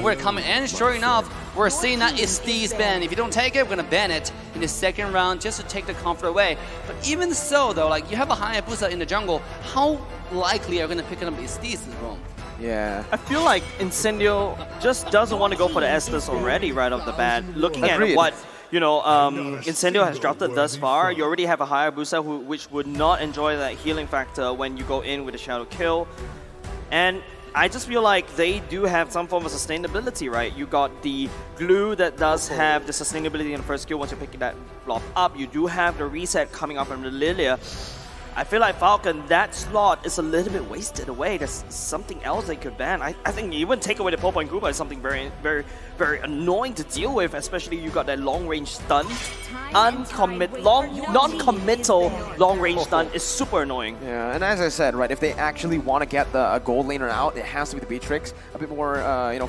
We're coming, and sure enough, we're seeing that it's Steve's ban. If you don't take it, we're gonna ban it in the second round just to take the comfort away. But even so, though, like you have a Hayabusa in the jungle, how likely are you gonna pick up Steve's roam? Yeah. I feel like Incendio just doesn't want to go for the Estus already right off the bat. Looking Agreed. at what Incendio has drafted thus far, you already have a Hayabusa which would not enjoy that healing factor when you go in with a Shadow Kill. And I just feel like they do have some form of sustainability, right? You got the glue that does have the sustainability in the first skill once you pick that blob up. You do have the reset coming up from the Lilia. I feel like Falcon, that slot is a little bit wasted away. There's something else they could ban. I think even take away the Popo and Kuba is something very, very, very annoying to deal with, especially you got that long-range stun. Non-committal long-range stun is super annoying. Yeah, and as I said, right, if they actually want to get the gold laner out, it has to be the Beatrix. A bit more,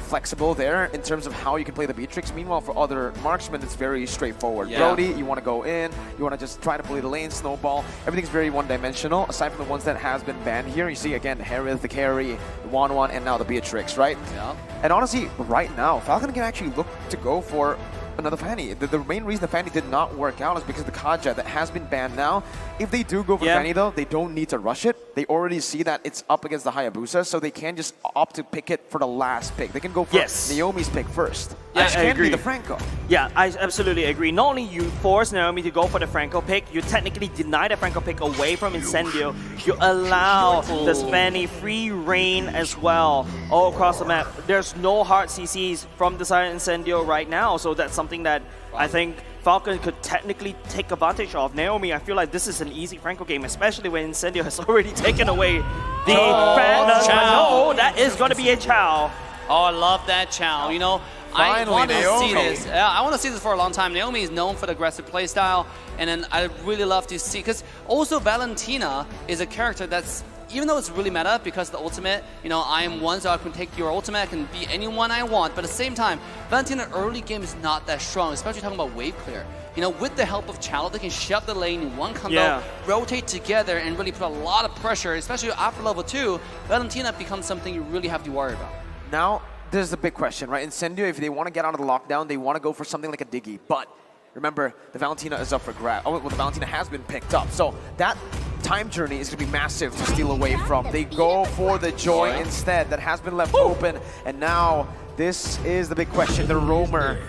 flexible there in terms of how you can play the Beatrix. Meanwhile, for other marksmen, it's very straightforward. Yeah. Brody, you want to go in, you want to just try to play the lane, snowball. Everything's very one-dimensional, aside from the ones that has been banned here. You see, again, Harith, the carry, the 1-1, and now the Beatrix, right? Yeah. And honestly, right now, Falcon can actually look to go for another Fanny. The main reason the Fanny did not work out is because of the Kaja that has been banned now. If they do go for Fanny though, they don't need to rush it. They already see that it's up against the Hayabusa, so they can just opt to pick it for the last pick. They can go for Naomi's pick first. Yeah, Which I can agree. be the Franco. Yeah, I absolutely agree. Not only you force Naomi to go for the Franco pick, you technically deny the Franco pick away from Incendio. You allow the Fanny free reign as well all across the map. There's no hard CCs from the side of Incendio right now, so that's something that I think Falcon could technically take advantage of. Naomi, I feel like this is an easy Franco game, especially when Incendio has already taken away the No, that is going to be a Chow. Oh, I love that Chow. You know, I Finally, want to see Naomi. this. Yeah, I want to see this for a long time. Naomi is known for the aggressive playstyle, and then I really love to see, because also Valentina is a character that's, even though it's really meta because the ultimate, you know, I am one, so I can take your ultimate, I can be anyone I want, but at the same time, Valentina early game is not that strong, especially talking about wave clear. You know, with the help of Chow, they can shove the lane in one combo, rotate together, and really put a lot of pressure, especially after level 2, Valentina becomes something you really have to worry about. Now, there's the big question, right? Incendio, if they want to get out of the lockdown, they want to go for something like a Diggy, but remember, the Valentina is up for grab. Oh, well, the Valentina has been picked up, so that time journey is going to be massive to steal away from. They go for the Joy instead. That has been left open, and now this is the big question. The Roamer.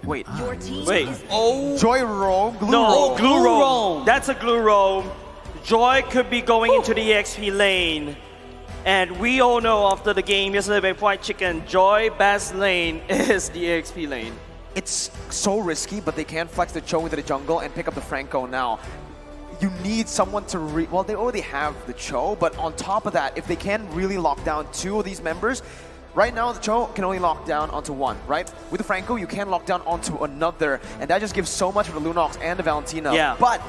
Wait. Oh. Joy roam? Glue roam. That's a glue roam. Joy could be going into the EXP lane. And we all know after the game yesterday by White Chicken, Joy best lane is the EXP lane. It's so risky, but they can flex the Cho into the jungle and pick up the Franco now. You need someone to well, they already have the Cho, but on top of that, if they can really lock down 2 of these members, right now the Cho can only lock down onto 1, right? With the Franco, you can lock down onto another, and that just gives so much for the Lunox and the Valentina. Yeah. But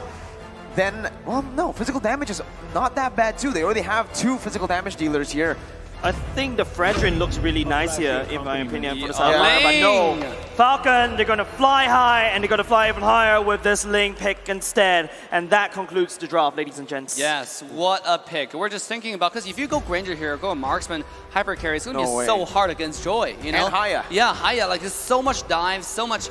then, well, no, physical damage is not that bad too. They already have 2 physical damage dealers here. I think the Fredrin looks really nice here, in my opinion, for the Southline. But no, Falcon, they're going to fly high, and they're going to fly even higher with this Ling pick instead. And that concludes the draft, ladies and gents. Yes, what a pick. We're just thinking about, because if you go Granger here, go Marksman, Hyper Carry, it's going to be so hard against Joy, you know? And Haya. Yeah, Haya, like there's so much dive, so much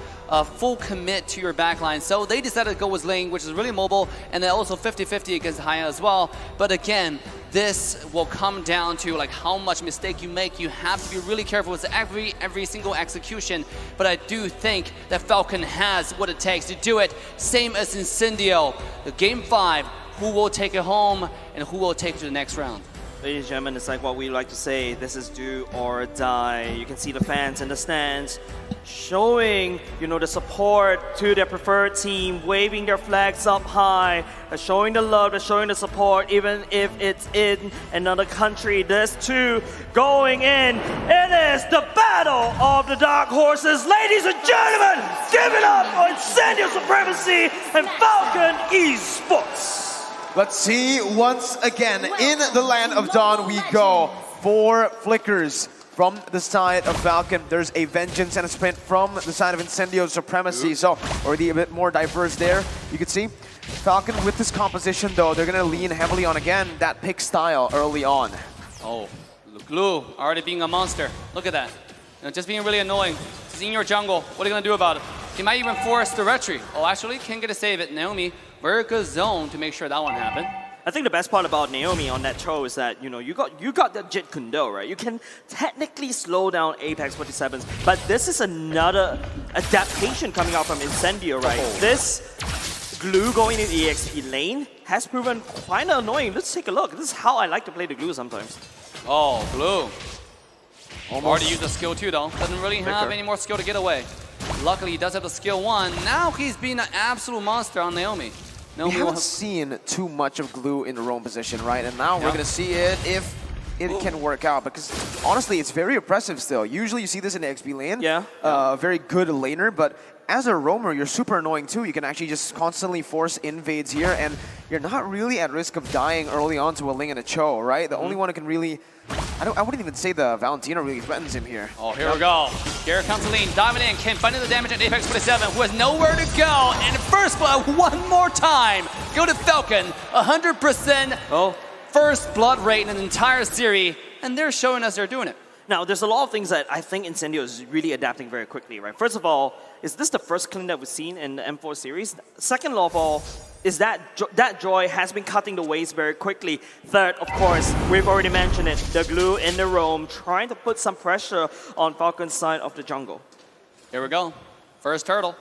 full commit to your backline. So they decided to go with Ling, which is really mobile, and then also 50-50 against Haya as well. But again, this will come down to like how much mistake you make. You have to be really careful with every single execution. But I do think that Falcon has what it takes to do it. Same as Incendio. The Game 5, who will take it home and who will take it to the next round? Ladies and gentlemen, it's like what we like to say, this is do or die. You can see the fans in the stands showing, you know, the support to their preferred team, waving their flags up high, showing the love, showing the support, even if it's in another country. There's 2 going in. It is the battle of the dark horses. Ladies and gentlemen, give it up for Incendio Supremacy and Falcon Esports. Let's see, once again, in the land of Dawn we go. 4 flickers from the side of Falcon. There's a Vengeance and a Sprint from the side of Incendio Supremacy. So, already a bit more diverse there. You can see Falcon with this composition though, they're gonna lean heavily on, again, that pick style early on. Oh, Glue already being a monster. Look at that. just being really annoying. He's in your jungle. What are you going to do about it? He might even force the retreat. Oh, actually, can get a save it. Naomi, very good zone to make sure that one happened. I think the best part about Naomi on that throw is that, you got the Jit Kundo, right? You can technically slow down Apex 47s, but this is another adaptation coming out from Incendio, right? This glue going in the EXP lane has proven quite annoying. Let's take a look. This is how I like to play the glue sometimes. Oh, blue. Already used the skill 2 though. Doesn't really have any more skill to get away. Luckily, he does have the skill 1. Now he's being an absolute monster on Naomi. We haven't seen too much of glue in the roam position, right? And now we're going to see it if it can work out. Because honestly, it's very oppressive still. Usually you see this in the XP lane. Very good laner, but as a roamer, you're super annoying too. You can actually just constantly force invades here, and you're not really at risk of dying early on to a Ling and a Cho, right? The only one who can really... I wouldn't even say the Valentina really threatens him here. Oh, here we go. Here comes Lean, diving in. Ken finding the damage at Apex 47, who has nowhere to go. And first blood one more time. Go to Falcon, 100% first blood rate in an entire series. And they're showing us they're doing it. Now, there's a lot of things that I think Incendio is really adapting very quickly, right? First of all, is this the first clean that we've seen in the M4 series? Second of all, is that Joy has been cutting the waves very quickly. Third, of course, we've already mentioned it, the glue in the roam, trying to put some pressure on Falcon's side of the jungle. Here we go. First turtle.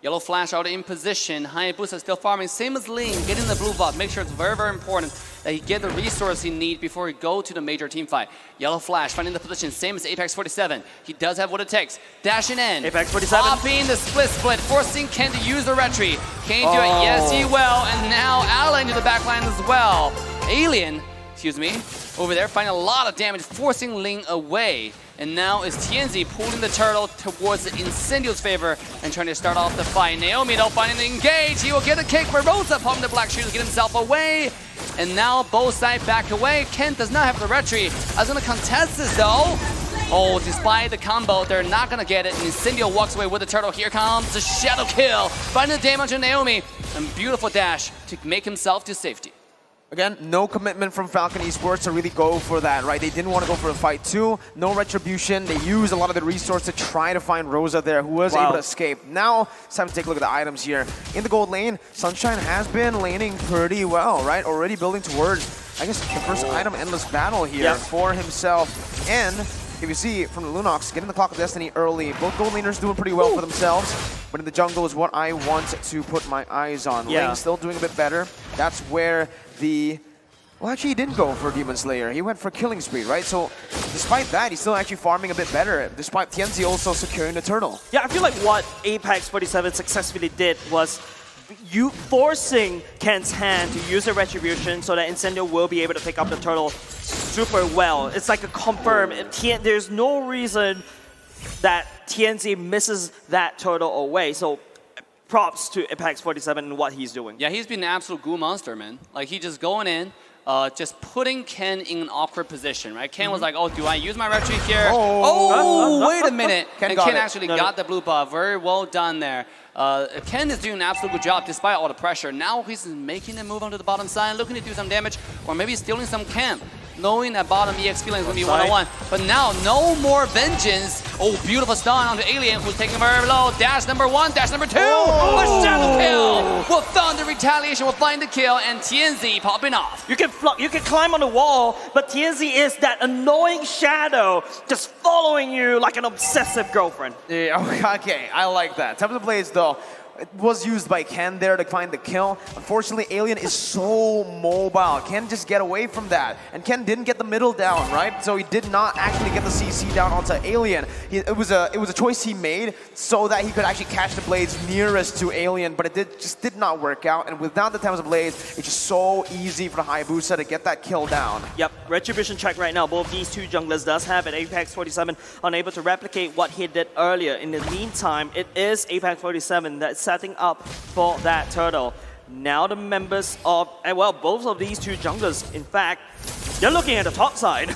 Yellow flash out in position. Hayabusa still farming. Same as Ling, getting the blue buff. Make sure it's very, very important that he get the resource he needs before he go to the major team fight. Yellow flash finding the position. Same as Apex 47. He does have what it takes. Dashing in. Apex 47. Popping the split, forcing Ken to use the retreat. Can he do it? Yes, he will. And now Alan to the backline as well. Alien, excuse me, over there finding a lot of damage, forcing Ling away. And now is TNZ pulling the turtle towards the Incendio's favor and trying to start off the fight. Naomi though finding the engage. He will get a kick for Rosa, popping the black shield to get himself away. And now both sides back away. Kent does not have the retreat. I was going to contest this though. Oh, despite the combo, they're not going to get it. And Incendio walks away with the turtle. Here comes the shadow kill. Finding the damage on Naomi. And beautiful dash to make himself to safety. Again, no commitment from Falcon Esports to really go for that, right? They didn't want to go for a fight too. No retribution. They used a lot of the resources to try to find Rosa there, who was able to escape. Now, it's time to take a look at the items here. In the gold lane, Sunshine has been laning pretty well, right? Already building towards, I guess, the first item, Endless Battle here for himself. And if you see from the Lunox, getting the Clock of Destiny early. Both gold laners doing pretty well for themselves. But in the jungle is what I want to put my eyes on. Ling still doing a bit better. That's where well, actually, he didn't go for Demon Slayer. He went for Killing Spree, right? So, despite that, he's still actually farming a bit better, despite TNZ also securing the turtle. Yeah, I feel like what Apex 47 successfully did was you forcing Ken's hand to use a retribution so that Incendio will be able to pick up the turtle super well. It's like a confirm. There's no reason that TNZ misses that turtle away. So, props to Apex 47 and what he's doing. Yeah, he's been an absolute goo monster, man. Like, he just going in, just putting Ken in an awkward position, right? Ken was like, oh, do I use my retreat here? Wait a minute. Ken actually got the blue buff. Very well done there. Ken is doing an absolute good job despite all the pressure. Now he's making a move onto the bottom side, looking to do some damage, or maybe stealing some camp. Knowing that bottom EXP lane is going to be one-on-one. But now, no more vengeance. Oh, beautiful stun onto Alien, who's taking very low. Dash number 1, dash number 2. A shadow kill. Will Thunder Retaliation will find the kill, and TNZ popping off. You can climb on the wall, but TNZ is that annoying shadow just following you like an obsessive girlfriend. Yeah, okay, I like that. Time of the Blaze, though. It was used by Ken there to find the kill. Unfortunately, Alien is so mobile. Ken just get away from that. And Ken didn't get the middle down, right? So he did not actually get the CC down onto Alien. It was a choice he made so that he could actually catch the blades nearest to Alien, but it just did not work out. And without the Times of Blaze, it's just so easy for the Hayabusa to get that kill down. Yep, retribution check right now. Both these two junglers does have it. Apex 47 unable to replicate what he did earlier. In the meantime, it is Apex 47 that's setting up for that turtle. Now the members of, well, both of these two junglers, in fact, they're looking at the top side.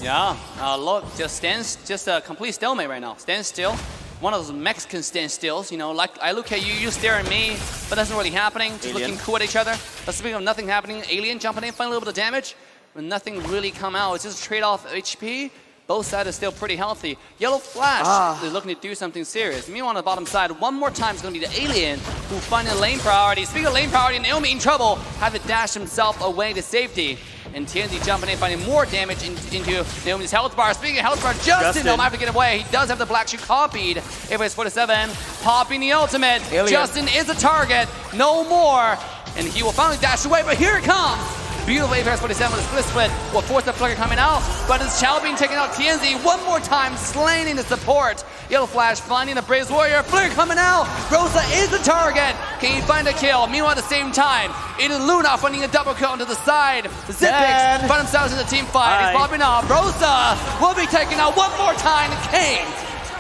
Yeah, look, just a complete stalemate right now. Stand still. One of those Mexican standstills, you know, like I look at you, you stare at me, but that's not really happening. Just looking cool at each other. But speaking of nothing happening, Alien jumping in, finding a little bit of damage, but nothing really come out. It's just a trade-off HP. Both sides are still pretty healthy. Yellow Flash is looking to do something serious. Meanwhile, on the bottom side, one more time it's going to be the Alien who finding lane priority. Speaking of lane priority, Naomi in trouble, have to dash himself away to safety. And TNZ jumping in, finding more damage into Naomi's health bar. Speaking of health bar, Justin might have to get away. He does have the black shoe copied. Apex 47, popping the ultimate. Alien. Justin is a target, no more. And he will finally dash away, but here it comes. Beautiful Apex 47 with a split will force the flicker coming out, but it's Chow being taken out. TNZ one more time, slaying the support. Yellow Flash finding the Braves Warrior, flicker coming out. Rosa is the target. Can he find a kill? Meanwhile, at the same time, it is Luna finding a double kill onto the side. Zipix find themselves in the team fight. He's popping off. Rosa will be taken out one more time. Kane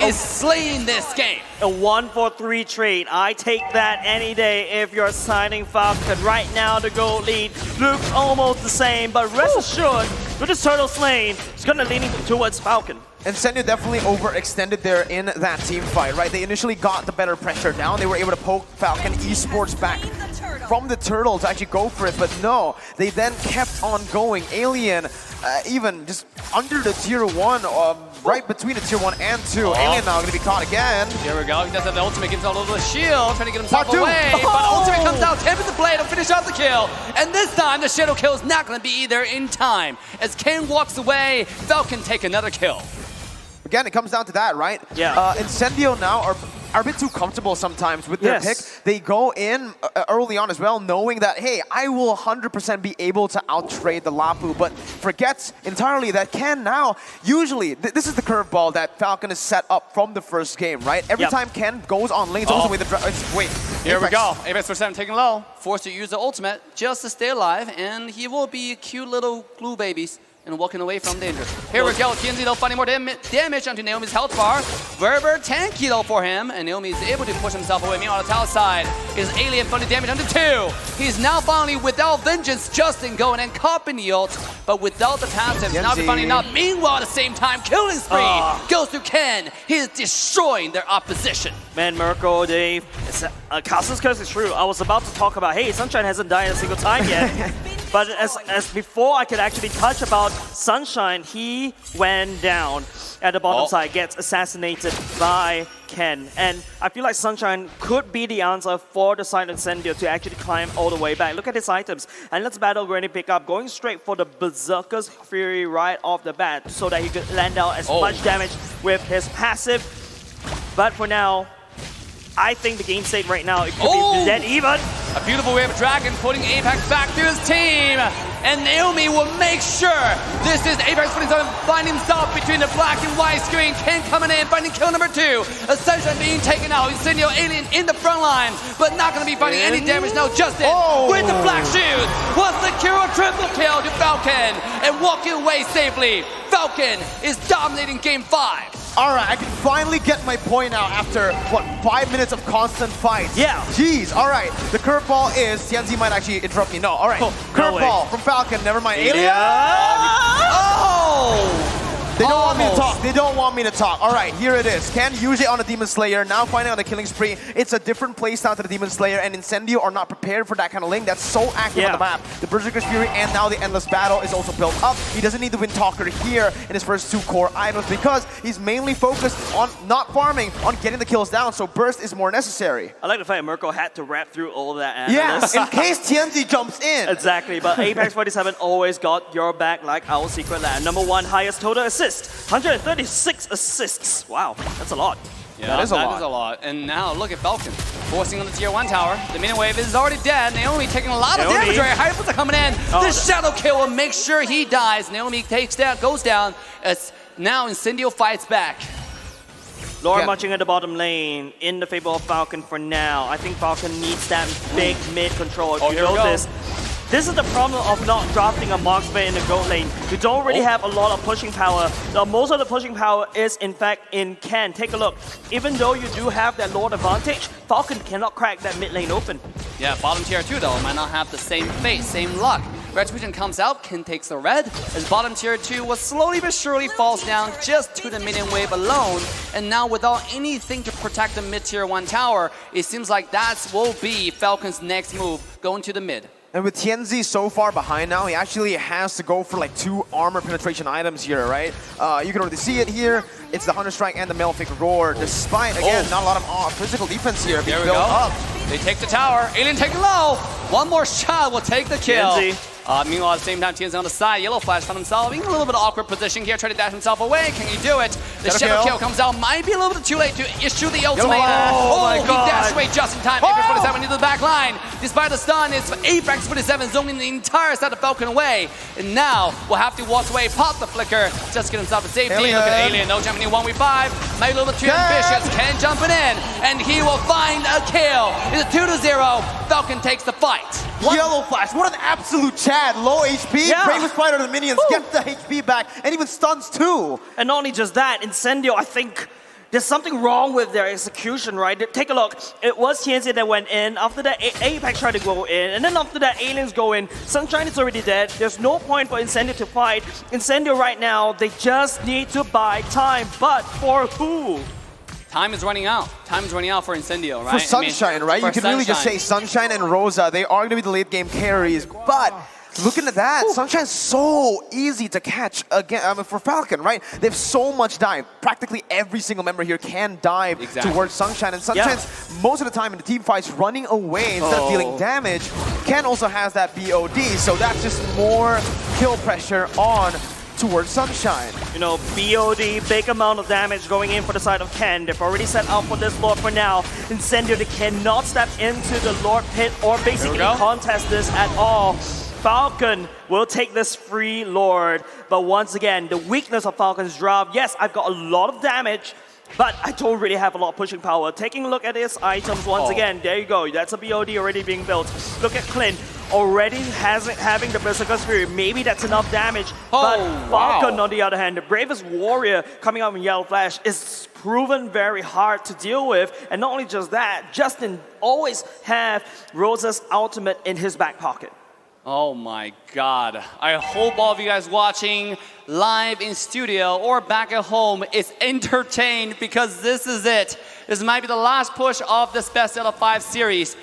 is slaying this game. A 1-4-3 trade. I take that any day if you're signing Falcon. Right now, the gold lead looks almost the same, but rest assured, with this turtle slain, it's going to lean towards Falcon. Incendio definitely overextended there in that team fight, right? They initially got the better pressure down. They were able to poke Falcon Esports back from the turtle to actually go for it, but no, they then kept on going. Alien, even just under the tier 1, right between the tier 1 and 2. Alien now going to be caught again. Here we go. He does have the ultimate, gives out a little shield, trying to get himself away. But ultimate comes out, tempers the blade, and finish off the kill. And this time, the shadow kill is not going to be there in time. As Kane walks away, Falcon take another kill. Again, it comes down to that, right? Yeah. Incendio now are a bit too comfortable sometimes with their pick. They go in early on as well, knowing that, hey, I will 100% be able to out-trade the Lapu, but forgets entirely that Ken now, usually, this is the curveball that Falcon is set up from the first game, right? Every time Ken goes on lane, it's always the way the... Wait. Here we go. Apex 47 taking low, forced to use the ultimate just to stay alive, and he will be cute little glue babies and walking away from danger. Here we go, TNZ though finding more damage onto Naomi's health bar. Very tanky though for him, and Naomi is able to push himself away. Meanwhile, on the tower side is Alien finding damage onto 2. He's now finally without Vengeance, Justin going and copping the ult, but without the passive, now finding out. Meanwhile, at the same time, killing spree goes to Ken. He is destroying their opposition. Man, Mirko, Dave, Castle's Curse is true. I was about to talk about, hey, Sunshine hasn't died a single time yet. But as before I could actually touch about Sunshine, he went down at the bottom side, gets assassinated by Ken. And I feel like Sunshine could be the answer for the side of Incendio to actually climb all the way back. Look at his items. And let's battle Granny pick up, going straight for the Berserker's Fury right off the bat so that he could land out as much damage with his passive. But for now, I think the game state right now, it could be dead even. A beautiful wave of Dragon putting Apex back to his team. And Naomi will make sure this is Apex finding himself between the black and white screen. Ken coming in, finding kill number 2. Ascension being taken out. Incendio Alien in the front line, but not going to be finding any damage now. Justin with the black shoes will secure a triple kill to Falcon and walking away safely. Falcon is dominating game 5. All right, I can finally get my point out after, what, 5 minutes of constant fights. Yeah. Jeez, all right. The curveball is, TNZ might actually interrupt me. No, all right. Curveball from Falcon, never mind. Alien! They don't want me to talk. They don't want me to talk. All right, here it is. Ken usually on a Demon Slayer, now finding on the killing spree. It's a different playstyle to the Demon Slayer, and Incendio are not prepared for that kind of link that's so active on the map. The Berserker's Fury and now the Endless Battle is also built up. He doesn't need the Wind Talker here in his first 2 core items because he's mainly focused on not farming, on getting the kills down, so Burst is more necessary. I like the fact Mirko had to wrap through all that analysis. Yeah, in case TNZ jumps in. Exactly, but Apex 47 always got your back like our secret lab. Number 1 highest total assist. 136 assists. Wow, that's a lot. Yeah, that is a lot. And now look at Falcon forcing on the tier 1 tower. The minion wave is already dead. Naomi taking a lot of damage. Hypers are coming in. The shadow kill will make sure he dies. Naomi goes down as now Incendio fights back. Laura marching at the bottom lane in the favor of Falcon for now. I think Falcon needs that big mid control. If you know this is the problem of not drafting a marksman in the gold lane. You don't really have a lot of pushing power. Most of the pushing power is, in fact, in Ken. Take a look. Even though you do have that Lord advantage, Falcon cannot crack that mid lane open. Yeah, bottom tier 2, though, might not have the same fate, same luck. Retribution comes out, Ken takes the red, as bottom tier 2 was slowly but surely falls down just to the minion wave alone. And now without anything to protect the mid tier 1 tower, it seems like that will be Falcon's next move, going to the mid. And with Tianzi so far behind now, he actually has to go for like 2 armor penetration items here, right? You can already see it here. It's the Hunter Strike and the Malefic Roar, despite, again, not a lot of physical defense here being built up. They take the tower. Alien take low. One more shot will take the kill. Meanwhile, at the same time, Tianzi on the side. Yellow Flash found himself in a little bit of awkward position here, trying to dash himself away. Can he do it? The Shadow Kill comes out. Might be a little bit too late to issue the ultimate. Oh my God. He dashed away just in time. Apex 47 into the back line. Despite the stun, it's Apex 47 zoning the entire side of Falcon away. And now we'll have to walk away, pop the flicker, just get himself to safety. Look at Alien, no jumping in 1v5. Maybe a little bit too ambitious. Ken jumping in, and he will find a kill. It's a 2-0. Falcon takes the fight. Yellow Flash, what an absolute Chad. Low HP, bravest fighter of the minions, gets the HP back, and even stuns too. And not only just that, Incendio, I think there's something wrong with their execution, right? Take a look. It was Tianzi that went in. After that, Apex tried to go in. And then after that, Aliens go in. Sunshine is already dead. There's no point for Incendio to fight. Incendio right now, they just need to buy time. But for who? Time is running out. Time is running out for Incendio, right? For Sunshine, right? You can really just say Sunshine and Rosa, they are going to be the late game carries. But looking at that, Sunshine's so easy to catch again. I mean, for Falcon, right? They have so much dive. Practically every single member here can dive towards Sunshine. And Sunshine's most of the time in the team fights running away instead of dealing damage. Ken also has that BOD, so that's just more kill pressure on towards Sunshine. You know, BOD, big amount of damage going in for the side of Ken. They've already set out for this Lord for now. Incendio, they cannot step into the Lord pit or basically contest this at all. Falcon will take this free Lord, but once again, the weakness of Falcon's drop, yes, I've got a lot of damage, but I don't really have a lot of pushing power. Taking a look at his items once again, there you go, that's a BOD already being built. Look at Clint, already having the Berserker Spirit, maybe that's enough damage, but Falcon on the other hand, the bravest warrior coming out in Yellow Flash is proven very hard to deal with, and not only just that, Justin always have Rosa's ultimate in his back pocket. Oh my God. I hope all of you guys watching live in studio or back at home is entertained, because this is it. This might be the last push of this best out of 5 series.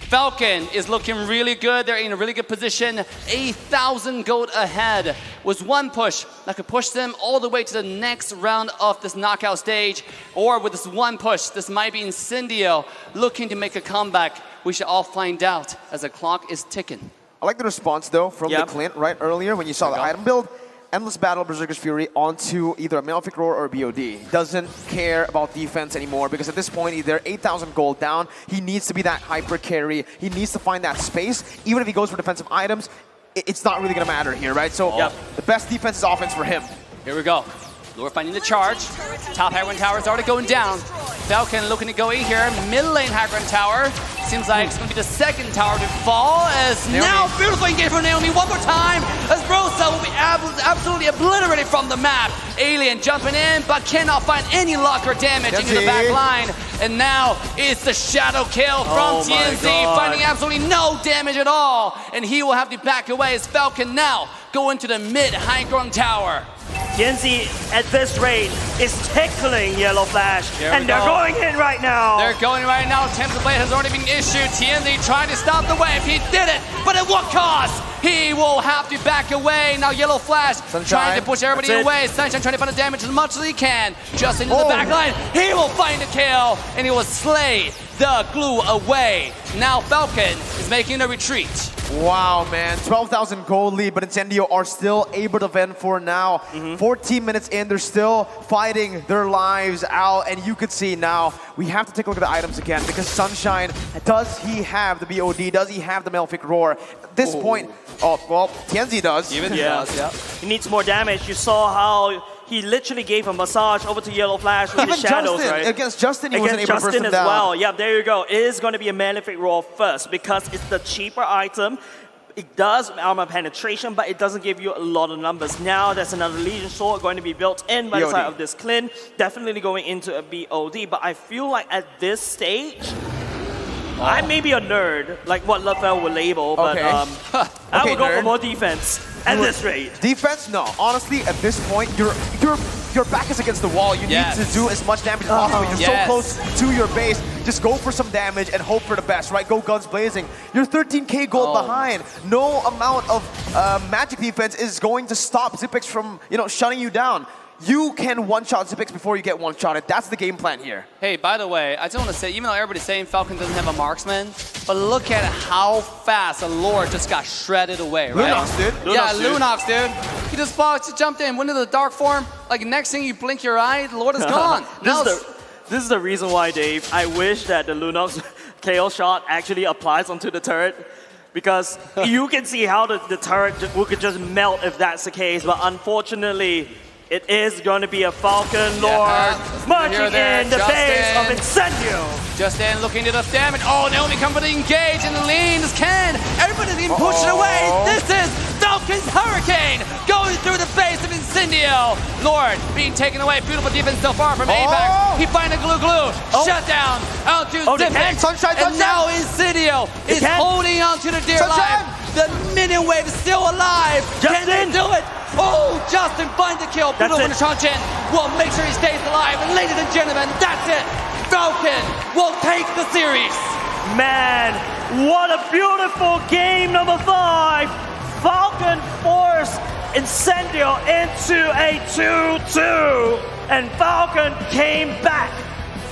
Falcon is looking really good. They're in a really good position. 8,000 gold ahead. Was one push that could push them all the way to the next round of this knockout stage. Or with this one push, this might be Incendio looking to make a comeback. We should all find out as the clock is ticking. I like the response, though, from the Clint right earlier when you saw the item build. Endless Battle, Berserker's Fury onto either a Malefic Roar or a BOD. Doesn't care about defense anymore, because at this point, they're 8,000 gold down. He needs to be that hyper carry. He needs to find that space. Even if he goes for defensive items, it's not really going to matter here, right? So the best defense is offense for him. Here we go. Lure finding the charge. Top high ground tower is already going down. Falcon looking to go in here. Mid lane high ground tower. Seems like it's going to be the second tower to fall. As now beautiful engage from Naomi one more time. As Rosa will be absolutely obliterated from the map. Alien jumping in, but cannot find any luck or damage into the back line. And now it's the shadow kill from TNZ, finding absolutely no damage at all. And he will have to back away as Falcon now go into the mid high ground tower. Tianzi, at this rate, is tickling Yellow Flash, and they're going in right now. They're going right now. Tempest Blade has already been issued. Tianzi trying to stop the wave. He did it, but at what cost? He will have to back away. Now Yellow Flash trying to push everybody away. Sunshine trying to find the damage as much as he can. Just into the back line. He will find a kill, and he will slay the glue away. Now Falcon is making a retreat. Wow, man. 12,000 gold lead, but Incendio are still able to fend for now. 14 minutes in, they're still fighting their lives out, and you could see now, we have to take a look at the items again, because Sunshine, does he have the BOD? Does he have the Malefic Roar? At this point, well, Tianzi does. Even he does, He needs more damage. You saw how he literally gave a massage over to Yellow Flash with his shadows, right? Against Justin, he wasn't able to burst him down. Justin as well. Yeah, there you go. It is going to be a Malefic Roar first, because it's the cheaper item. It does armor penetration, but it doesn't give you a lot of numbers. Now there's another Legion Sword going to be built in by the side of this Clint. Definitely going into a BOD, but I feel like at this stage, I may be a nerd, like what Lafell would label, but I would go for more defense at this rate. Defense? No. Honestly, at this point, you're your back is against the wall. You Yes. need to do as much damage as possible. You're Yes. so close to your base. Just go for some damage and hope for the best, right? Go guns blazing. You're 13k gold Oh. behind. No amount of magic defense is going to stop Xyp9x from, shutting you down. You can one-shot Xyp9x before you get one-shotted. That's the game plan here. Hey, by the way, I just want to say, even though everybody's saying Falcon doesn't have a marksman, but look at how fast a Lord just got shredded away, right? Lunox, dude. Yeah, Lunox, dude. Lunox, dude. He just jumped in, went into the dark form. Like, next thing you blink your eye, the Lord is gone. Now This is the reason why, Dave, I wish that the Lunox KO shot actually applies onto the turret. Because you can see how the turret could just melt if that's the case. But unfortunately, it is going to be a Falcon Lord marching in the base of Incendio. Just in, looking to the damage. Oh, Naomi coming to engage and leans. Ken, everybody's being pushed away. This is Falcon's Hurricane going through the base of Incendio. Lord being taken away. Beautiful defense so far from APAC. He finds a glue. Shut down. Out to Xyp9x. Sunshine, And now Incendio is holding on to the dear Sunshine. life. The minion wave is still alive. Can they Justin. do it? Oh, Justin finds the kill. Brutal it. with Shanchin will make sure he stays alive. And ladies and gentlemen, that's it. Falcon will take the series. Man, what a beautiful game number 5. Falcon forced Incendio into a 2-2. And Falcon came back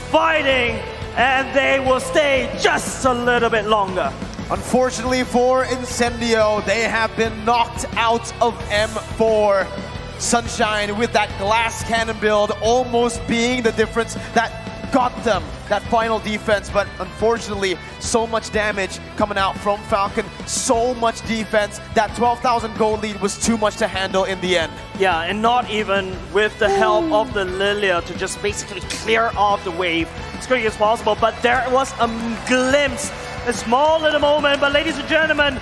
fighting, and they will stay just a little bit longer. Unfortunately for Incendio, they have been knocked out of M4. Sunshine with that glass cannon build almost being the difference that got them that final defense, but unfortunately so much damage coming out from Falcon, so much defense. That 12,000 gold lead was too much to handle in the end. Yeah, and not even with the help of the Lilia to just basically clear off the wave as quickly as possible, but there was a glimpse, a small little moment, but ladies and gentlemen,